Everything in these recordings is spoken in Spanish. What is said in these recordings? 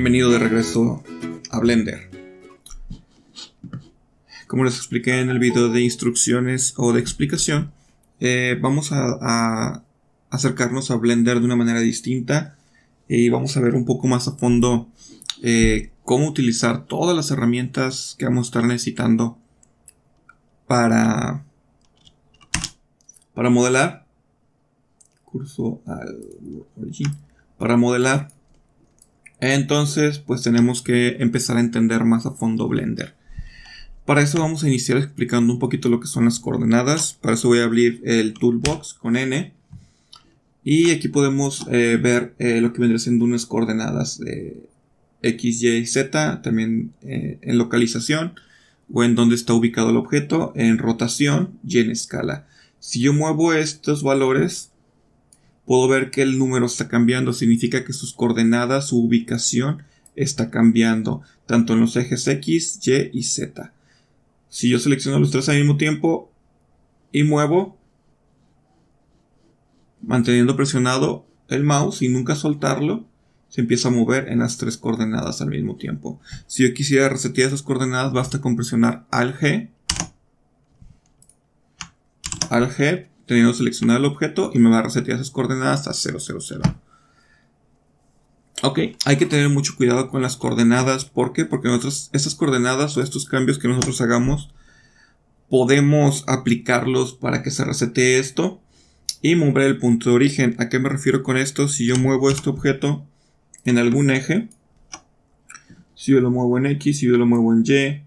Bienvenido de regreso a Blender. Como les expliqué en el video de instrucciones o de explicación, vamos a acercarnos a Blender de una manera distinta y vamos a ver un poco más a fondo cómo utilizar todas las herramientas que vamos a estar necesitando para modelar. Curso al Origin. Para modelar. Entonces, pues tenemos que empezar a entender más a fondo Blender. Para eso vamos a iniciar explicando un poquito lo que son las coordenadas. Para eso voy a abrir el Toolbox con N. Y aquí podemos ver lo que vendría siendo unas coordenadas de X, Y, Z. También en localización o en dónde está ubicado el objeto. En rotación y en escala. Si yo muevo estos valores, puedo ver que el número está cambiando. Significa que sus coordenadas, su ubicación está cambiando. Tanto en los ejes X, Y y Z. Si yo selecciono los tres al mismo tiempo y muevo, manteniendo presionado el mouse y nunca soltarlo, se empieza a mover en las tres coordenadas al mismo tiempo. Si yo quisiera resetear esas coordenadas, basta con presionar Alt G, teniendo seleccionado el objeto, y me va a resetear esas coordenadas a 0, 0, 0. Ok, hay que tener mucho cuidado con las coordenadas. ¿Por qué? Porque nosotros, esas coordenadas o estos cambios que nosotros hagamos, podemos aplicarlos para que se resetee esto y mover el punto de origen. ¿A qué me refiero con esto? Si yo muevo este objeto en algún eje, si yo lo muevo en X, si yo lo muevo en Y,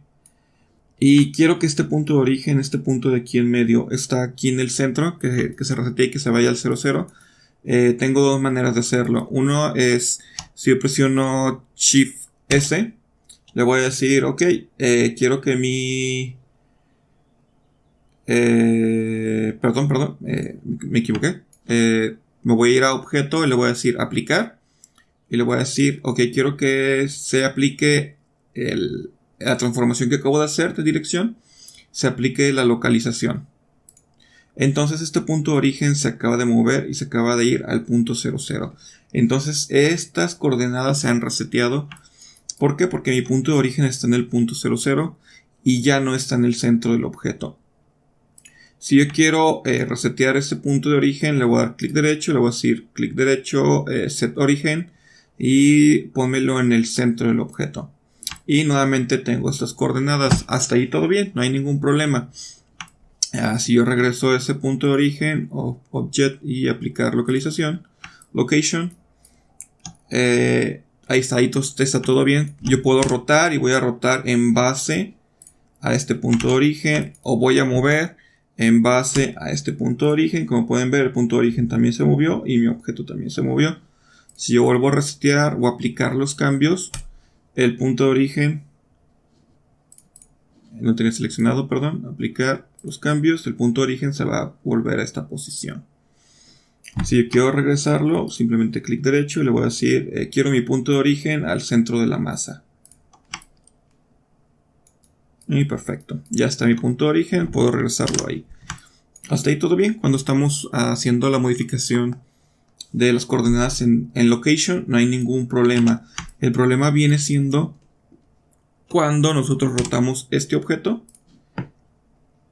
y quiero que este punto de origen, este punto de aquí en medio, está aquí en el centro, que se resetee y que se vaya al 0, 0. Tengo dos maneras de hacerlo. Uno es, si yo presiono Shift S, le voy a decir, ok, quiero que mi... me equivoqué. Me voy a ir a objeto y le voy a decir aplicar. Y le voy a decir, ok, quiero que se aplique la transformación que acabo de hacer de dirección, se aplique la localización. Entonces este punto de origen se acaba de mover y se acaba de ir al punto 0, 0. Entonces estas coordenadas se han reseteado. ¿Por qué? Porque mi punto de origen está en el punto 0, 0 y ya no está en el centro del objeto. Si yo quiero resetear este punto de origen, le voy a dar clic derecho, le voy a decir clic derecho, set origen y pónmelo en el centro del objeto. Y nuevamente tengo estas coordenadas. Hasta ahí todo bien, no hay ningún problema. Si yo regreso a ese punto de origen, Object y aplicar localización, Location, ahí está todo bien. Yo puedo rotar y voy a rotar en base a este punto de origen, o voy a mover en base a este punto de origen. Como pueden ver, el punto de origen también se movió y mi objeto también se movió. Si yo vuelvo a resetear o aplicar los cambios, el punto de origen, no tenía seleccionado, perdón, aplicar los cambios, el punto de origen se va a volver a esta posición. Si yo quiero regresarlo, simplemente clic derecho y le voy a decir, quiero mi punto de origen al centro de la masa. Y perfecto, ya está mi punto de origen, puedo regresarlo ahí. Hasta ahí todo bien. Cuando estamos haciendo la modificación de las coordenadas en Location, no hay ningún problema. El problema viene siendo cuando nosotros rotamos este objeto,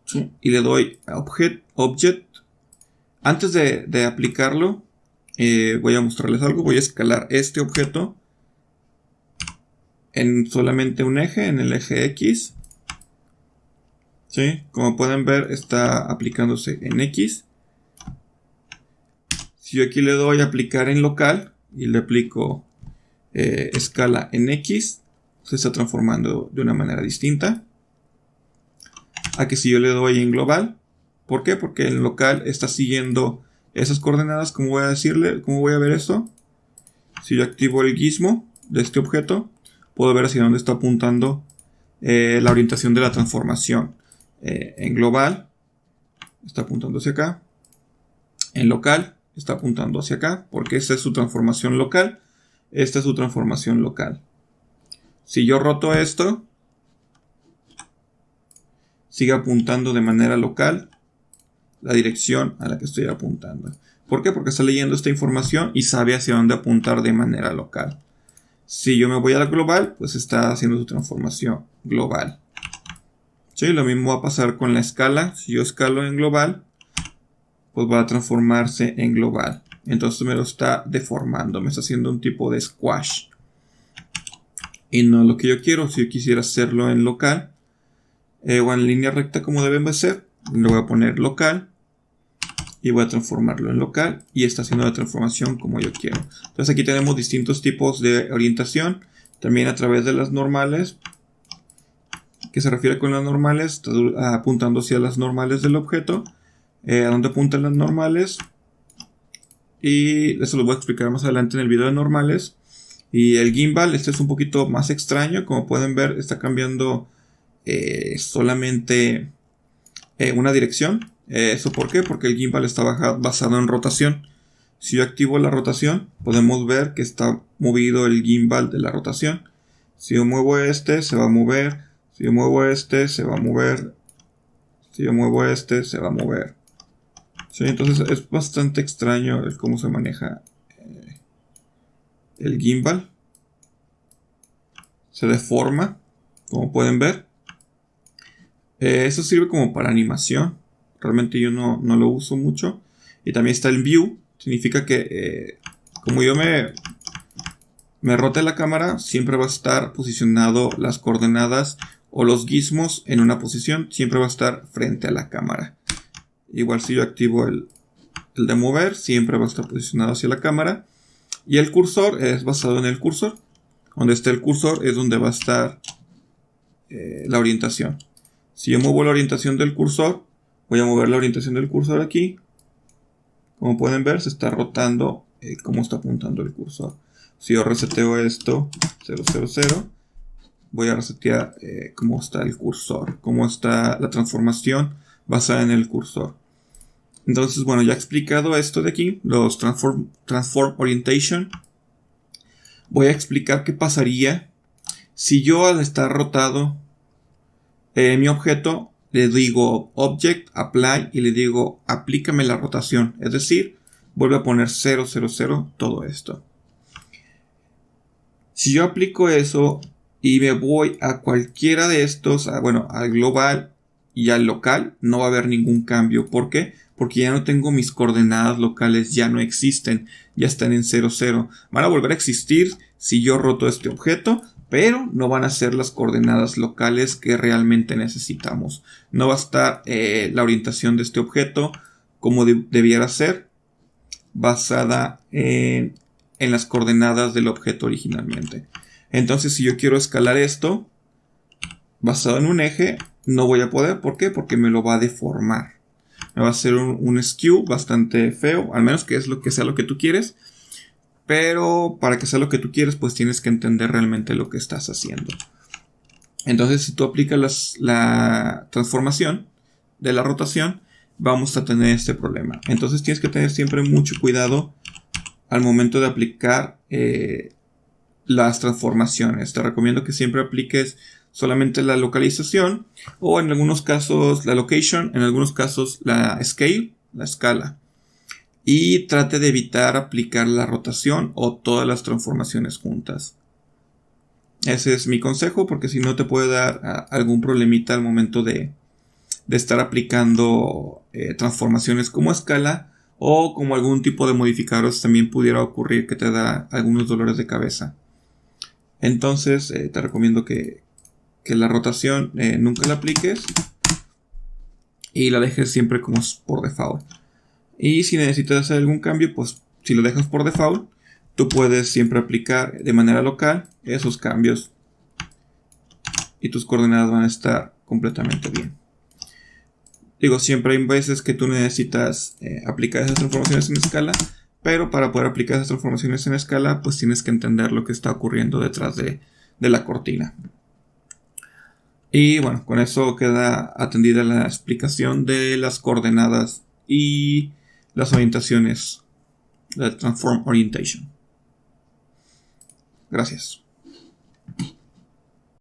¿sí? Y le doy a Object. Antes de aplicarlo, voy a mostrarles algo. Voy a escalar este objeto en solamente un eje, en el eje X. ¿Sí? Como pueden ver, está aplicándose en X. Si yo aquí le doy a aplicar en local y le aplico escala en X, se está transformando de una manera distinta a que si yo le doy en global. ¿Por qué? Porque en local está siguiendo esas coordenadas. ¿Cómo voy a decirle? ¿Cómo voy a ver esto? Si yo activo el gizmo de este objeto, puedo ver hacia dónde está apuntando la orientación de la transformación. En global está apuntando hacia acá. En local está apuntando hacia acá, porque esta es su transformación local. Esta es su transformación local. Si yo roto esto, sigue apuntando de manera local la dirección a la que estoy apuntando. ¿Por qué? Porque está leyendo esta información y sabe hacia dónde apuntar de manera local. Si yo me voy a la global, pues está haciendo su transformación global. Sí, lo mismo va a pasar con la escala. Si yo escalo en global, pues va a transformarse en global. Entonces me lo está deformando, me está haciendo un tipo de squash. Y no es lo que yo quiero. Si yo quisiera hacerlo en local, o en línea recta como deben ser, le voy a poner local. Y voy a transformarlo en local. Y está haciendo la transformación como yo quiero. Entonces aquí tenemos distintos tipos de orientación. También a través de las normales. ¿Qué se refiere con las normales? Está apuntando hacia las normales del objeto. ¿A dónde apuntan las normales? Y eso lo voy a explicar más adelante en el video de normales. Y el gimbal, este es un poquito más extraño. Como pueden ver, está cambiando solamente una dirección. ¿Eso por qué? Porque el gimbal está basado en rotación. Si yo activo la rotación, podemos ver que está movido el gimbal de la rotación. Si yo muevo este, se va a mover. Si yo muevo este, se va a mover. Si yo muevo este, se va a mover. Sí, entonces es bastante extraño el cómo se maneja el gimbal. Se deforma, como pueden ver. Eso sirve como para animación. Realmente yo no lo uso mucho. Y también está el view. Significa que como yo me rote la cámara, siempre va a estar posicionado las coordenadas o los gizmos en una posición. Siempre va a estar frente a la cámara. Igual si yo activo el de mover, siempre va a estar posicionado hacia la cámara. Y el cursor es basado en el cursor. Donde está el cursor es donde va a estar la orientación. Si yo muevo la orientación del cursor, voy a mover la orientación del cursor aquí. Como pueden ver, se está rotando cómo está apuntando el cursor. Si yo reseteo esto, 000, voy a resetear cómo está el cursor, cómo está la transformación basada en el cursor. Entonces, bueno, ya he explicado esto de aquí, los transform orientation. Voy a explicar qué pasaría si yo, al estar rotado mi objeto, le digo Object, Apply y le digo aplícame la rotación. Es decir, vuelve a poner 000 todo esto. Si yo aplico eso y me voy a cualquiera de estos, al global y al local, no va a haber ningún cambio. ¿Por qué? Porque ya no tengo mis coordenadas locales, ya no existen, ya están en 0,0. Van a volver a existir si yo roto este objeto, pero no van a ser las coordenadas locales que realmente necesitamos. No va a estar la orientación de este objeto como debiera ser, basada en las coordenadas del objeto originalmente. Entonces, si yo quiero escalar esto basado en un eje, no voy a poder. ¿Por qué? Porque me lo va a deformar. Me va a hacer un skew bastante feo, al menos que sea lo que tú quieres. Pero para que sea lo que tú quieres, pues tienes que entender realmente lo que estás haciendo. Entonces, si tú aplicas la transformación de la rotación, vamos a tener este problema. Entonces tienes que tener siempre mucho cuidado al momento de aplicar las transformaciones. Te recomiendo que siempre apliques solamente la localización, o en algunos casos la location, en algunos casos la scale, la escala. Y trate de evitar aplicar la rotación o todas las transformaciones juntas. Ese es mi consejo, porque si no te puede dar algún problemita al momento de estar aplicando transformaciones como escala, o como algún tipo de modificadores también pudiera ocurrir que te da algunos dolores de cabeza. Entonces te recomiendo que la rotación nunca la apliques y la dejes siempre como por default. Y si necesitas hacer algún cambio, pues si lo dejas por default, tú puedes siempre aplicar de manera local esos cambios y tus coordenadas van a estar completamente bien. Digo, siempre hay veces que tú necesitas aplicar esas transformaciones en escala, pero para poder aplicar esas transformaciones en escala, pues tienes que entender lo que está ocurriendo detrás de la cortina. Y bueno, con eso queda atendida la explicación de las coordenadas y las orientaciones de Transform Orientation. Gracias.